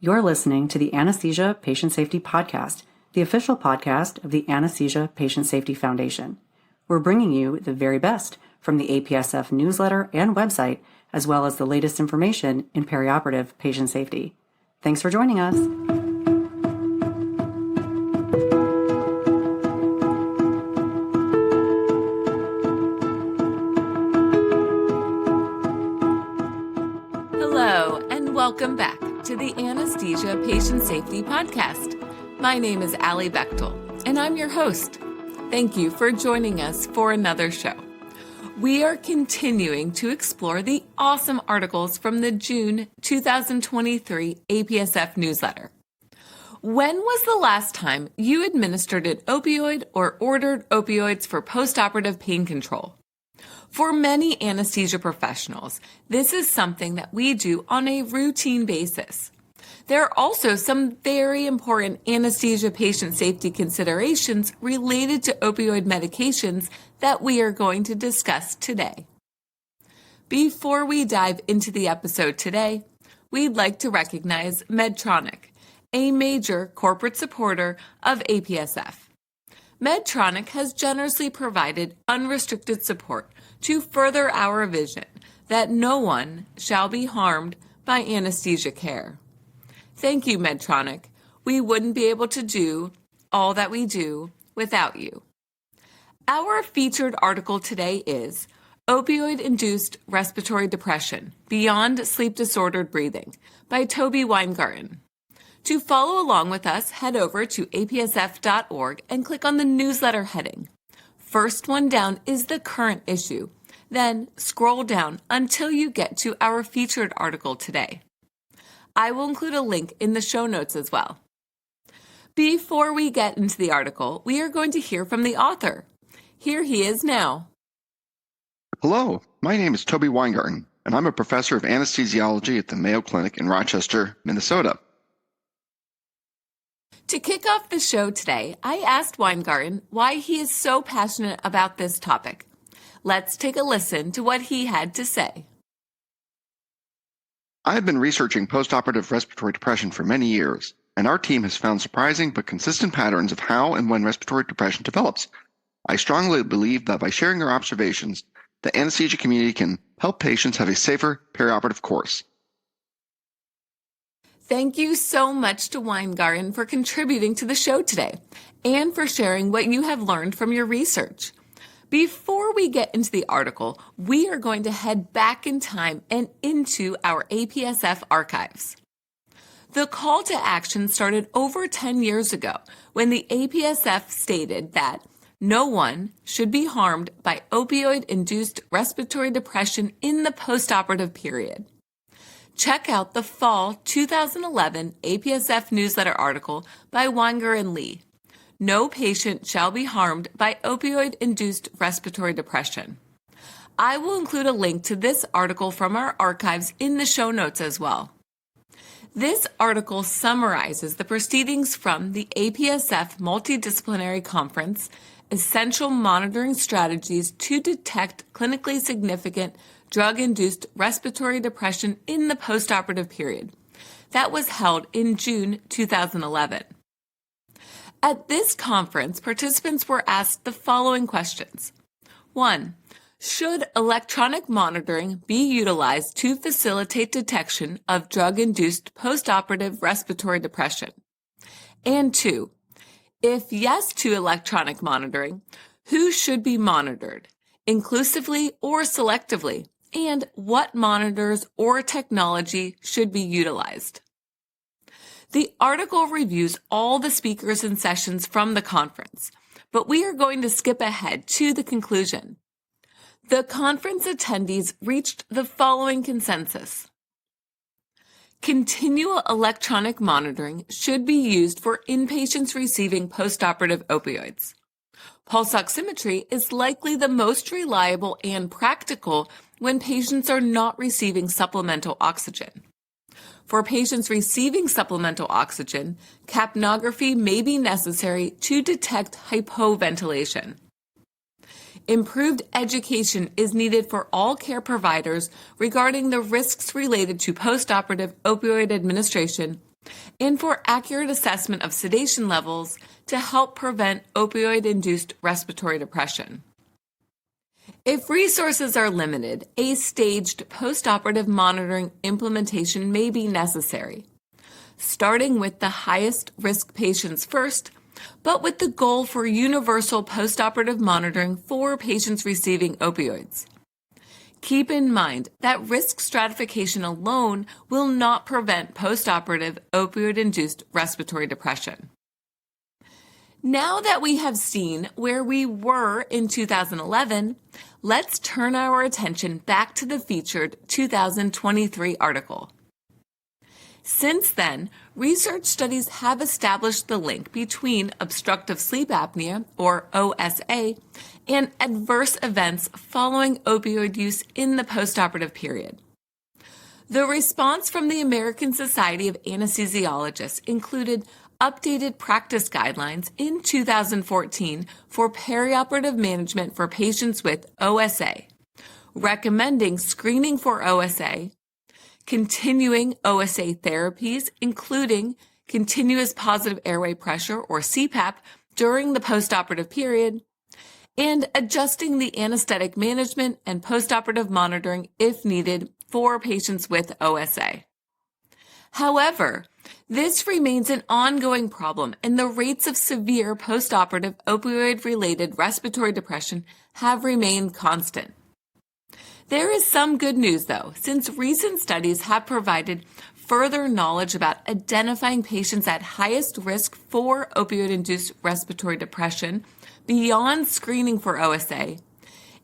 You're listening to the Anesthesia Patient Safety Podcast, the official podcast of the Anesthesia Patient Safety Foundation. We're bringing you the very best from the APSF newsletter and website, as well as the latest information in perioperative patient safety. Thanks for joining us. Hello, and welcome back to the Anesthesia Patient Safety Podcast. My name is Alli Bechtel, and I'm your host. Thank you for joining us for another show. We are continuing to explore the awesome articles from the June 2023 APSF newsletter. When was the last time you administered an opioid or ordered opioids for postoperative pain control? For many anesthesia professionals, this is something that we do on a routine basis. There are also some very important anesthesia patient safety considerations related to opioid medications that we are going to discuss today. Before we dive into the episode today, we'd like to recognize Medtronic, a major corporate supporter of APSF. Medtronic has generously provided unrestricted support to further our vision that no one shall be harmed by anesthesia care. Thank you, Medtronic. We wouldn't be able to do all that we do without you. Our featured article today is Opioid-Induced Respiratory Depression Beyond Sleep-Disordered Breathing by Toby Weingarten. To follow along with us, head over to apsf.org and click on the newsletter heading. First one down is the current issue. Then scroll down until you get to our featured article today. I will include a link in the show notes as well. Before we get into the article, we are going to hear from the author. Here he is now. Hello, my name is Toby Weingarten, and I'm a professor of anesthesiology at the Mayo Clinic in Rochester, Minnesota. To kick off the show today, I asked Weingarten why he is so passionate about this topic. Let's take a listen to what he had to say. I have been researching postoperative respiratory depression for many years, and our team has found surprising but consistent patterns of how and when respiratory depression develops. I strongly believe that by sharing our observations, the anesthesia community can help patients have a safer perioperative course. Thank you so much to Weingarten for contributing to the show today and for sharing what you have learned from your research. Before we get into the article, we are going to head back in time and into our APSF archives. The call to action started over 10 years ago when the APSF stated that no one should be harmed by opioid-induced respiratory depression in the postoperative period. Check out the fall 2011 APSF newsletter article by Wanger and Lee. No patient shall be harmed by opioid-induced respiratory depression. I will include a link to this article from our archives in the show notes as well. This article summarizes the proceedings from the APSF Multidisciplinary Conference, Essential Monitoring Strategies to Detect Clinically Significant Drug-Induced Respiratory Depression in the Postoperative Period. That was held in June 2011. At this conference, participants were asked the following questions. 1. Should electronic monitoring be utilized to facilitate detection of drug-induced postoperative respiratory depression? And 2. If yes to electronic monitoring, who should be monitored, inclusively or selectively? And what monitors or technology should be utilized? The article reviews all the speakers and sessions from the conference, but we are going to skip ahead to the conclusion. The conference attendees reached the following consensus. Continual electronic monitoring should be used for inpatients receiving postoperative opioids. Pulse oximetry is likely the most reliable and practical when patients are not receiving supplemental oxygen. For patients receiving supplemental oxygen, capnography may be necessary to detect hypoventilation. Improved education is needed for all care providers regarding the risks related to postoperative opioid administration and for accurate assessment of sedation levels to help prevent opioid-induced respiratory depression. If resources are limited, a staged postoperative monitoring implementation may be necessary, starting with the highest risk patients first, but with the goal for universal postoperative monitoring for patients receiving opioids. Keep in mind that risk stratification alone will not prevent postoperative opioid-induced respiratory depression. Now that we have seen where we were in 2011, let's turn our attention back to the featured 2023 article. Since then, research studies have established the link between obstructive sleep apnea, or OSA, and adverse events following opioid use in the postoperative period. The response from the American Society of Anesthesiologists included updated practice guidelines in 2014 for perioperative management for patients with OSA, recommending screening for OSA, continuing OSA therapies, including continuous positive airway pressure, or CPAP, during the postoperative period, and adjusting the anesthetic management and postoperative monitoring if needed for patients with OSA. However, this remains an ongoing problem, and the rates of severe postoperative opioid-related respiratory depression have remained constant. There is some good news, though, since recent studies have provided further knowledge about identifying patients at highest risk for opioid-induced respiratory depression beyond screening for OSA,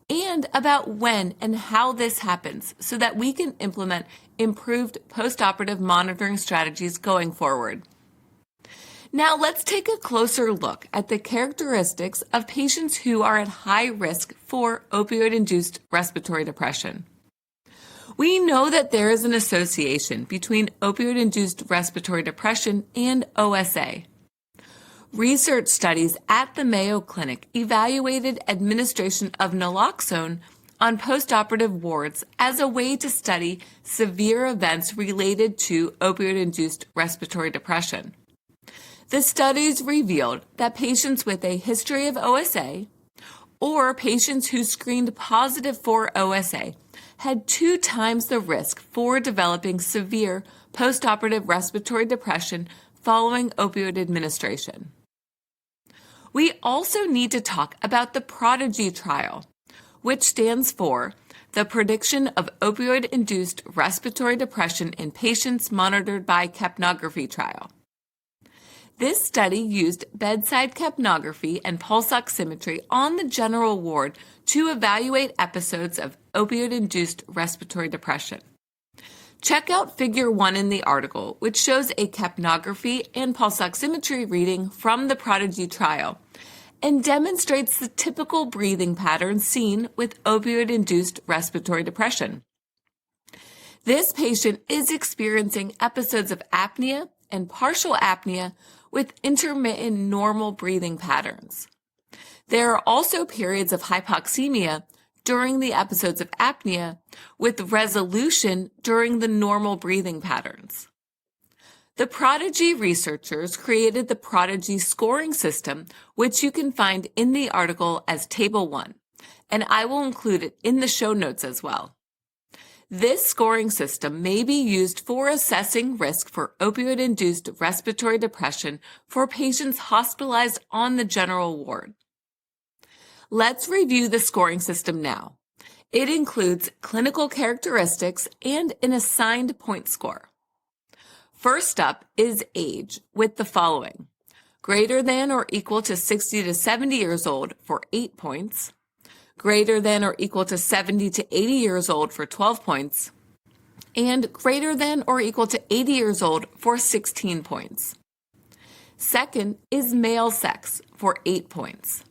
and about when and how this happens so that we can implement improved postoperative monitoring strategies going forward. Now let's take a closer look at the characteristics of patients who are at high risk for opioid-induced respiratory depression. We know that there is an association between opioid-induced respiratory depression and OSA. Research studies at the Mayo Clinic evaluated administration of naloxone on postoperative wards as a way to study severe events related to opioid-induced respiratory depression. The studies revealed that patients with a history of OSA or patients who screened positive for OSA had 2 times the risk for developing severe postoperative respiratory depression following opioid administration. We also need to talk about the PRODIGY trial, which stands for the Prediction of Opioid-Induced Respiratory Depression in Patients Monitored by Capnography trial. This study used bedside capnography and pulse oximetry on the general ward to evaluate episodes of opioid-induced respiratory depression. Check out Figure 1 in the article, which shows a capnography and pulse oximetry reading from the PRODIGY trial and demonstrates the typical breathing pattern seen with opioid-induced respiratory depression. This patient is experiencing episodes of apnea and partial apnea with intermittent normal breathing patterns. There are also periods of hypoxemia during the episodes of apnea with resolution during the normal breathing patterns. The PRODIGY researchers created the PRODIGY scoring system, which you can find in the article as Table 1, and I will include it in the show notes as well. This scoring system may be used for assessing risk for opioid-induced respiratory depression for patients hospitalized on the general ward. Let's review the scoring system now. It includes clinical characteristics and an assigned point score. First up is age with the following: greater than or equal to 60 to 70 years old for 8 points, greater than or equal to 70 to 80 years old for 12 points, and greater than or equal to 80 years old for 16 points. Second is male sex for 8 points.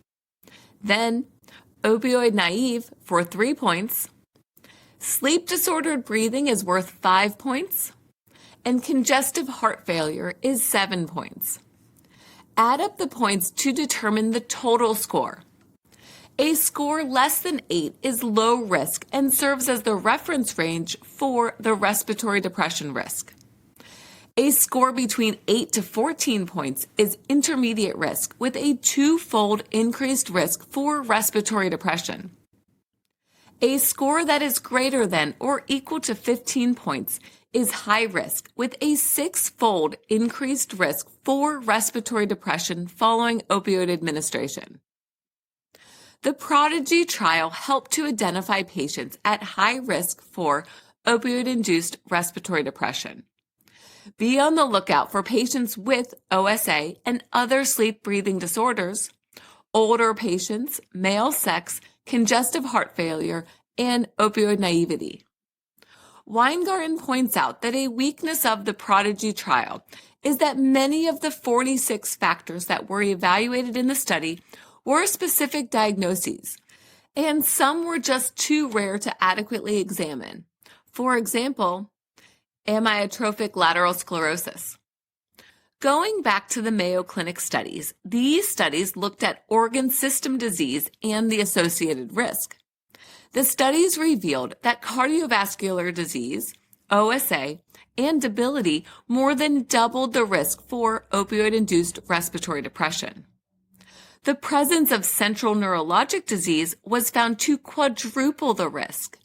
Then opioid naive for 3 points. Sleep disordered breathing is worth 5 points. And congestive heart failure is 7 points. Add up the points to determine the total score. A score less than 8 is low risk and serves as the reference range for the respiratory depression risk. A score between 8 to 14 points is intermediate risk with a twofold increased risk for respiratory depression. A score that is greater than or equal to 15 points is high risk with a six-fold increased risk for respiratory depression following opioid administration. The Prodigy trial helped to identify patients at high risk for opioid-induced respiratory depression. Be on the lookout for patients with OSA and other sleep-breathing disorders, older patients, male sex, congestive heart failure, and opioid naivety. Weingarten points out that a weakness of the Prodigy trial is that many of the 46 factors that were evaluated in the study were specific diagnoses, and some were just too rare to adequately examine. For example, amyotrophic lateral sclerosis. Going back to the Mayo Clinic studies, these studies looked at organ system disease and the associated risk. The studies revealed that cardiovascular disease, OSA, and debility more than doubled the risk for opioid-induced respiratory depression. The presence of central neurologic disease was found to quadruple the risk.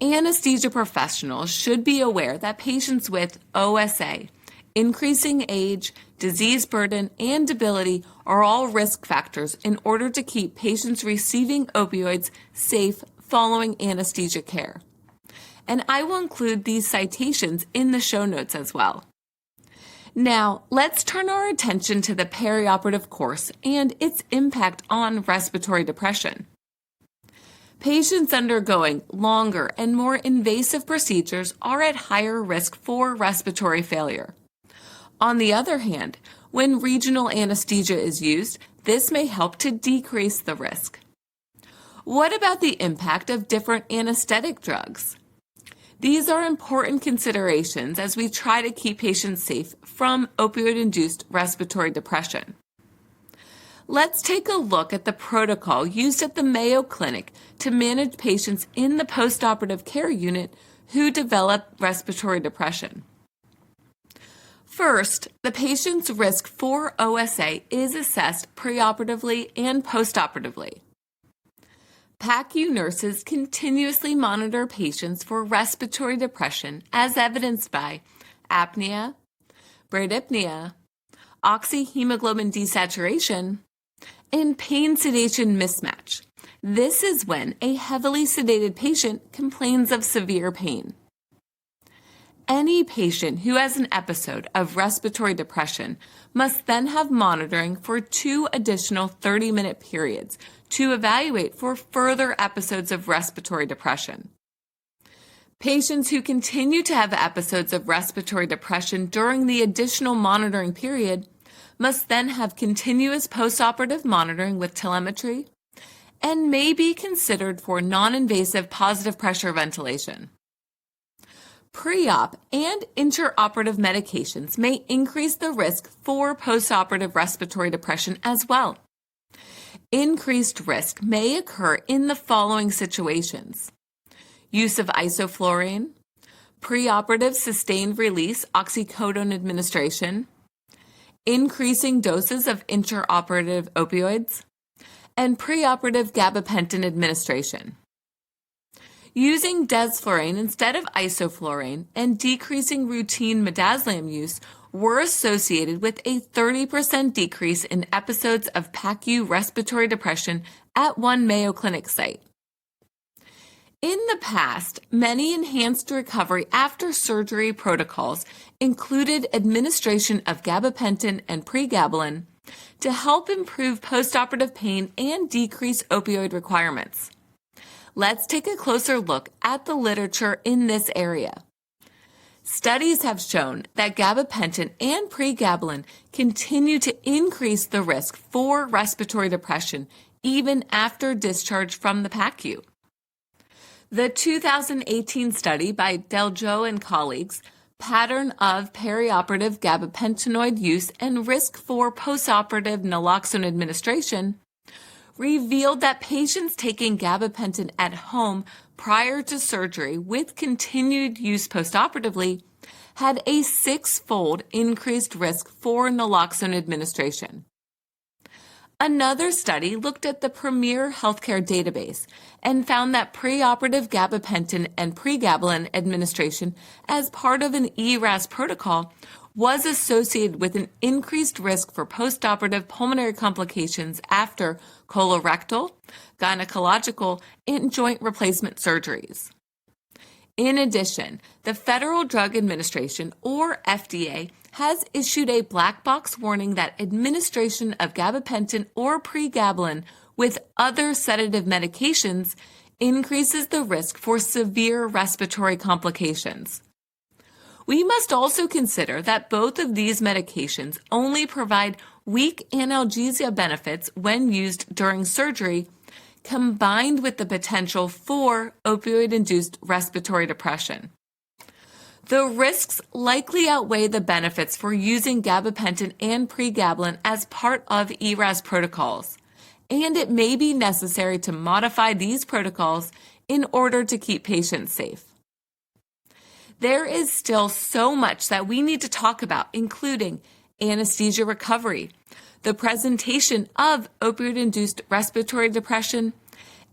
Anesthesia professionals should be aware that patients with OSA, increasing age, disease burden, and debility are all risk factors in order to keep patients receiving opioids safe following anesthesia care. And I will include these citations in the show notes as well. Now, let's turn our attention to the perioperative course and its impact on respiratory depression. Patients undergoing longer and more invasive procedures are at higher risk for respiratory failure. On the other hand, when regional anesthesia is used, this may help to decrease the risk. What about the impact of different anesthetic drugs? These are important considerations as we try to keep patients safe from opioid-induced respiratory depression. Let's take a look at the protocol used at the Mayo Clinic to manage patients in the postoperative care unit who develop respiratory depression. First, the patient's risk for OSA is assessed preoperatively and postoperatively. PACU nurses continuously monitor patients for respiratory depression as evidenced by apnea, bradypnea, oxyhemoglobin desaturation, and pain-sedation mismatch. This is when a heavily sedated patient complains of severe pain. Any patient who has an episode of respiratory depression must then have monitoring for 2 additional 30-minute periods to evaluate for further episodes of respiratory depression. Patients who continue to have episodes of respiratory depression during the additional monitoring period must then have continuous postoperative monitoring with telemetry and may be considered for non-invasive positive pressure ventilation. Pre-op and intraoperative medications may increase the risk for postoperative respiratory depression as well. Increased risk may occur in the following situations: use of isoflurane, preoperative sustained release oxycodone administration, increasing doses of intraoperative opioids, and preoperative gabapentin administration. Using desflurane instead of isoflurane and decreasing routine midazolam use were associated with a 30% decrease in episodes of PACU respiratory depression at one Mayo Clinic site. In the past, many enhanced recovery after surgery protocols included administration of gabapentin and pregabalin to help improve postoperative pain and decrease opioid requirements. Let's take a closer look at the literature in this area. Studies have shown that gabapentin and pregabalin continue to increase the risk for respiratory depression even after discharge from the PACU. The 2018 study by Deljo and colleagues, Pattern of Perioperative Gabapentinoid Use and Risk for Postoperative Naloxone Administration, revealed that patients taking gabapentin at home prior to surgery with continued use postoperatively had a 6-fold increased risk for naloxone administration. Another study looked at the Premier Healthcare database and found that preoperative gabapentin and pregabalin administration as part of an ERAS protocol was associated with an increased risk for postoperative pulmonary complications after colorectal, gynecological, and joint replacement surgeries. In addition, the Federal Drug Administration, or FDA, has issued a black box warning that administration of gabapentin or pregabalin with other sedative medications increases the risk for severe respiratory complications. We must also consider that both of these medications only provide weak analgesia benefits when used during surgery, combined with the potential for opioid-induced respiratory depression. The risks likely outweigh the benefits for using gabapentin and pregabalin as part of ERAS protocols, and it may be necessary to modify these protocols in order to keep patients safe. There is still so much that we need to talk about, including anesthesia recovery, the presentation of opioid-induced respiratory depression,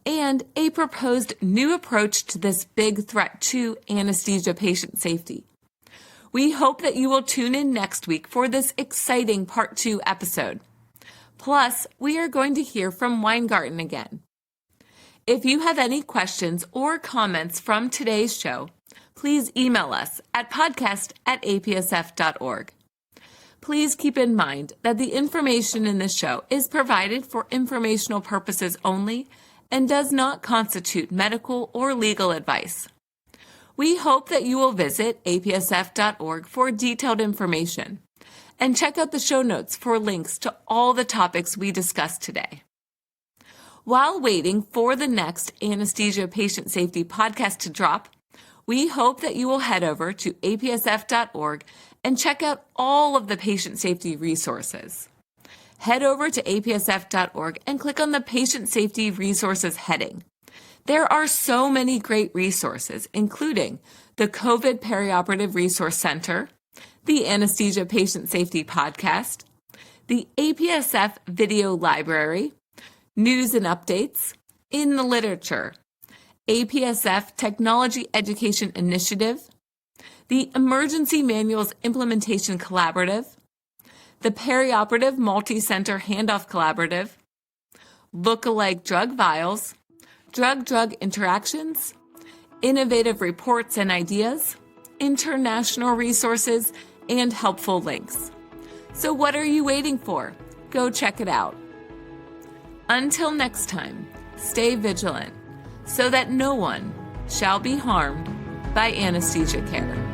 and a proposed new approach to this big threat to anesthesia patient safety. We hope that you will tune in next week for this exciting Part 2 episode. Plus, we are going to hear from Weingarten again. If you have any questions or comments from today's show, please email us at podcast@apsf.org. Please keep in mind that the information in this show is provided for informational purposes only and does not constitute medical or legal advice. We hope that you will visit apsf.org for detailed information and check out the show notes for links to all the topics we discussed today. While waiting for the next Anesthesia Patient Safety podcast to drop, we hope that you will head over to apsf.org and check out all of the patient safety resources. Head over to apsf.org and click on the Patient Safety Resources heading. There are so many great resources, including the COVID Perioperative Resource Center, the Anesthesia Patient Safety Podcast, the APSF Video Library, News and Updates, In the Literature, APSF Technology Education Initiative, the Emergency Manuals Implementation Collaborative, the Perioperative Multi-Center Handoff Collaborative, Lookalike Drug Vials, Drug-Drug Interactions, Innovative Reports and Ideas, International Resources, and helpful links. So what are you waiting for? Go check it out. Until next time, stay vigilant so that no one shall be harmed by anesthesia care.